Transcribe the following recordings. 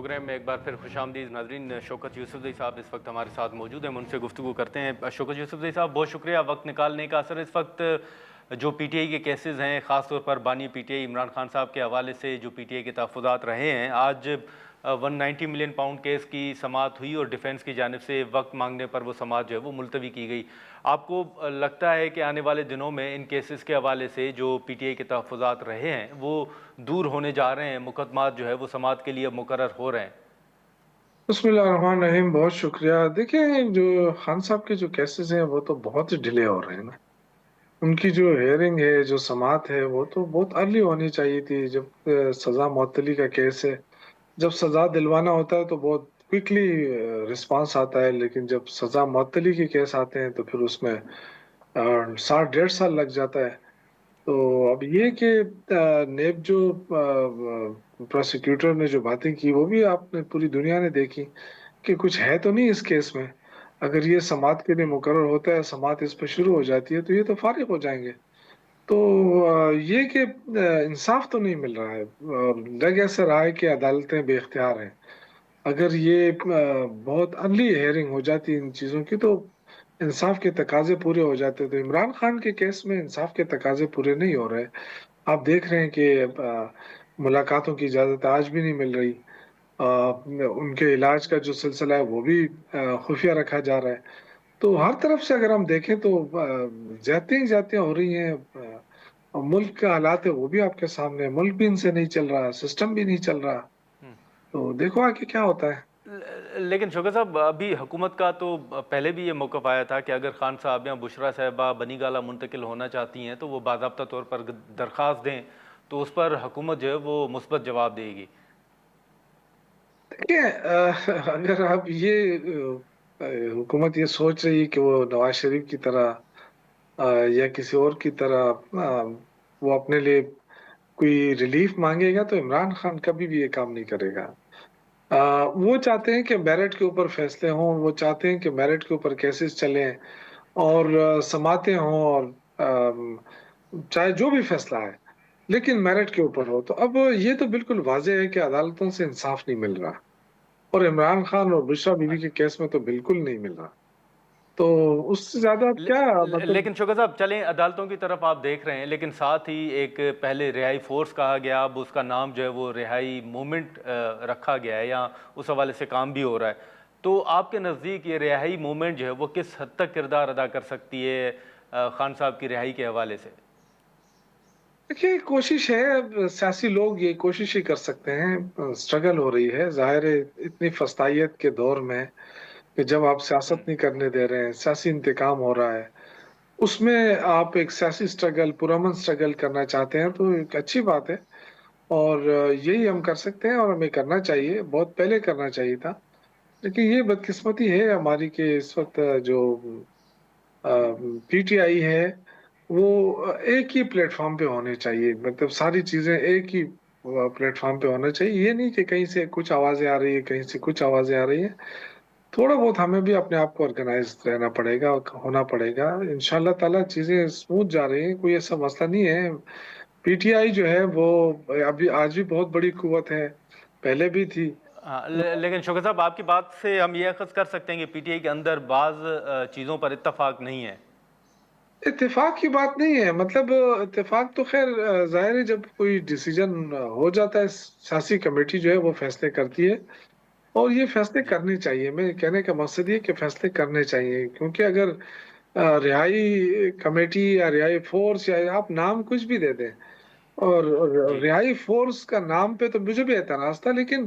Programme میں ایک بار پھر خوش آمدید ناظرین. شوکت یوسفزئی صاحب اس وقت ہمارے ساتھ موجود ہیں, ہم ان سے گفتگو کرتے ہیں. شوکت یوسفزئی صاحب بہت شکریہ وقت نکالنے کا. سر اس وقت جو پی ٹی آئی کے کیسز ہیں, خاص طور پر بانی P T I Imran Khan صاحب کے حوالے سے جو پی ٹی آئی کے تحفظات رہے ہیں, آج 190 ملین پاؤنڈ کیس کی سماعت ہوئی اور ڈیفنس کی جانب سے وقت مانگنے پر وہ سماعت جو ہے وہ ملتوی کی گئی. آپ کو لگتا ہے کہ آنے والے دنوں میں ان کیسز کے حوالے سے جو پی ٹی آئی کے تحفظات رہے ہیں وہ دور ہونے جا رہے ہیں, مقدمات جو ہے وہ سماعت کے لیے مقرر ہو رہے ہیں؟ بسم اللہ الرحمن الرحیم. بہت شکریہ. دیکھیں, جو خان صاحب کے جو کیسز ہیں وہ تو بہت ڈیلے ہو رہے ہیں نا. ان کی جو ہیئرنگ ہے, جو سماعت ہے, وہ تو بہت ارلی ہونی چاہیے تھی. جب سزا معطلی کا کیس ہے, جب سزا دلوانا ہوتا ہے تو بہت کوئکلی رسپانس آتا ہے, لیکن جب سزا معطلی کے کیس آتے ہیں تو پھر اس میں 60-1.5 سال لگ جاتا ہے. تو اب یہ کہ نیب جو پروسیکیوٹر نے جو باتیں کی وہ بھی آپ نے پوری دنیا نے دیکھی کہ کچھ ہے تو نہیں اس کیس میں. اگر یہ سماعت کے لیے مقرر ہوتا ہے, سماعت اس پہ شروع ہو جاتی ہے تو یہ تو فارغ ہو جائیں گے. تو یہ کہ انصاف تو نہیں مل رہا ہے. لگ ایسا رہا ہے کہ عدالتیں بے اختیار ہیں. اگر یہ بہت ارلی ہیئرنگ ہو جاتی ان چیزوں کی تو انصاف کے تقاضے پورے ہو جاتے. تو عمران خان کے کیس میں انصاف کے تقاضے پورے نہیں ہو رہے. آپ دیکھ رہے ہیں کہ ملاقاتوں کی اجازت آج بھی نہیں مل رہی. ان کے علاج کا جو سلسلہ ہے وہ بھی خفیہ رکھا جا رہا ہے. تو ہر طرف سے اگر ہم دیکھیں تو زیادتیاں ہو رہی ہیں. ملک کا حالات ہے وہ بھی آپ کے سامنے, ملک بھی ان سے نہیں چل رہا, سسٹم بھی نہیں چل رہا. تو دیکھو آگے کیا ہوتا ہے. لیکن شوکت صاحب, ابھی حکومت کا تو پہلے بھی یہ موقف آیا تھا کہ اگر خان صاحب یا بشرا صاحبہ بنی گالہ منتقل ہونا چاہتی ہیں تو وہ باضابطہ طور پر درخواست دیں تو اس پر حکومت جو ہے وہ مثبت جواب دے گی. دیکھیں, اگر آپ یہ حکومت یہ سوچ رہی کہ وہ نواز شریف کی طرح یا کسی اور کی طرح وہ اپنے لیے کوئی ریلیف مانگے گا تو عمران خان کبھی بھی یہ کام نہیں کرے گا. وہ چاہتے ہیں کہ میرٹ کے اوپر فیصلے ہوں, وہ چاہتے ہیں کہ میرٹ کے اوپر کیسز چلیں اور سماعتیں ہوں, اور چاہے جو بھی فیصلہ ہے لیکن میرٹ کے اوپر ہو. تو اب یہ تو بالکل واضح ہے کہ عدالتوں سے انصاف نہیں مل رہا, اور عمران خان اور بشرا بیوی کے کیس میں تو بالکل نہیں مل رہا. تو اس سے زیادہ کیا مطلب. لیکن شوکت صاحب چلیں عدالتوں کی طرف آپ دیکھ رہے ہیں, لیکن ساتھ ہی ایک پہلے رہائی فورس کہا گیا, اب اس کا نام جو ہے وہ رہائی موومنٹ رکھا گیا ہے, یا اس حوالے سے کام بھی ہو رہا ہے. تو آپ کے نزدیک یہ رہائی موومنٹ جو ہے وہ کس حد تک کردار ادا کر سکتی ہے خان صاحب کی رہائی کے حوالے سے؟ دیکھیے, کوشش ہے, سیاسی لوگ یہ کوشش ہی کر سکتے ہیں. سٹرگل ہو رہی ہے, ظاہر ہے اتنی فسطائیت کے دور میں کہ جب آپ سیاست نہیں کرنے دے رہے ہیں, سیاسی انتقام ہو رہا ہے, اس میں آپ ایک سیاسی سٹرگل, پرامن سٹرگل کرنا چاہتے ہیں تو ایک اچھی بات ہے, اور یہی ہم کر سکتے ہیں اور ہمیں کرنا چاہیے. بہت پہلے کرنا چاہیے تھا, لیکن یہ بدقسمتی ہے ہماری کہ اس وقت جو پی ٹی آئی ہے وہ ایک ہی پلیٹ فارم پہ ہونے چاہیے. مطلب ساری چیزیں ایک ہی پلیٹ فارم پہ ہونا چاہیے. یہ نہیں کہ کہیں سے کچھ آوازیں آ رہی ہے, کہیں سے کچھ آوازیں آ رہی ہیں. تھوڑا بہت ہمیں بھی اپنے آپ کو آرگنائز رہنا پڑے گا, ہونا پڑے گا. انشاءاللہ تعالی چیزیں اسموتھ جا رہی ہیں, کوئی ایسا مسئلہ نہیں ہے. پی ٹی آئی جو ہے وہ ابھی آج بھی بہت بڑی قوت ہے, پہلے بھی تھی. لیکن شوکت صاحب آپ کی بات سے ہم یہ اخذ کر سکتے ہیں کہ پی ٹی آئی کے اندر بعض چیزوں پر اتفاق نہیں ہے. اتفاق کی بات نہیں ہے, مطلب اتفاق تو خیر ظاہر ہے جب کوئی ڈیسیجن ہو جاتا ہے, سیاسی کمیٹی جو ہے وہ فیصلے کرتی ہے, اور یہ فیصلے جی کرنے چاہیے. میں کہنے کا مقصد یہ کہ فیصلے کرنے چاہیے, کیونکہ اگر رہائی کمیٹی یا رہائی فورس یا آپ نام کچھ بھی دے دیں, اور جی رہائی فورس کا نام پہ تو مجھے بھی اعتراض تھا, لیکن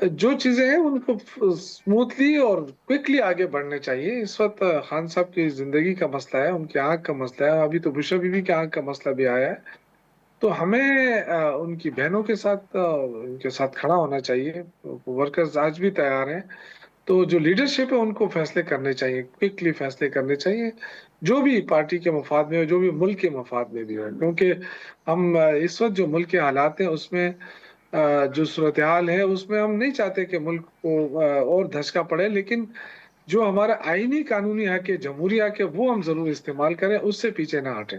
جو چیزیں ہیں ان کو اسموتھلی اور کوئکلی آگے بڑھنے چاہیے. اس وقت خان صاحب کی زندگی کا مسئلہ ہے, ان کی آنکھ کا مسئلہ ہے, ابھی تو بشرا بیوی کی آنکھ کا مسئلہ بھی آیا ہے. تو ہمیں ان کی بہنوں کے ساتھ ان کے ساتھ کھڑا ہونا چاہیے. ورکرز آج بھی تیار ہیں, تو جو لیڈرشپ ہے ان کو فیصلے کرنے چاہیے, کوئکلی فیصلے کرنے چاہیے, جو بھی پارٹی کے مفاد میں ہو, جو بھی ملک کے مفاد میں بھی ہو. کیونکہ ہم اس وقت جو ملک کے حالات ہیں اس میں جو صورتحال ہے اس میں ہم نہیں چاہتے کہ ملک کو اور دھچکا پڑے, لیکن جو ہمارا آئینی قانونی حق ہے, جمہوری حق ہے, وہ ہم ضرور استعمال کریں, اس سے پیچھے نہ ہٹیں.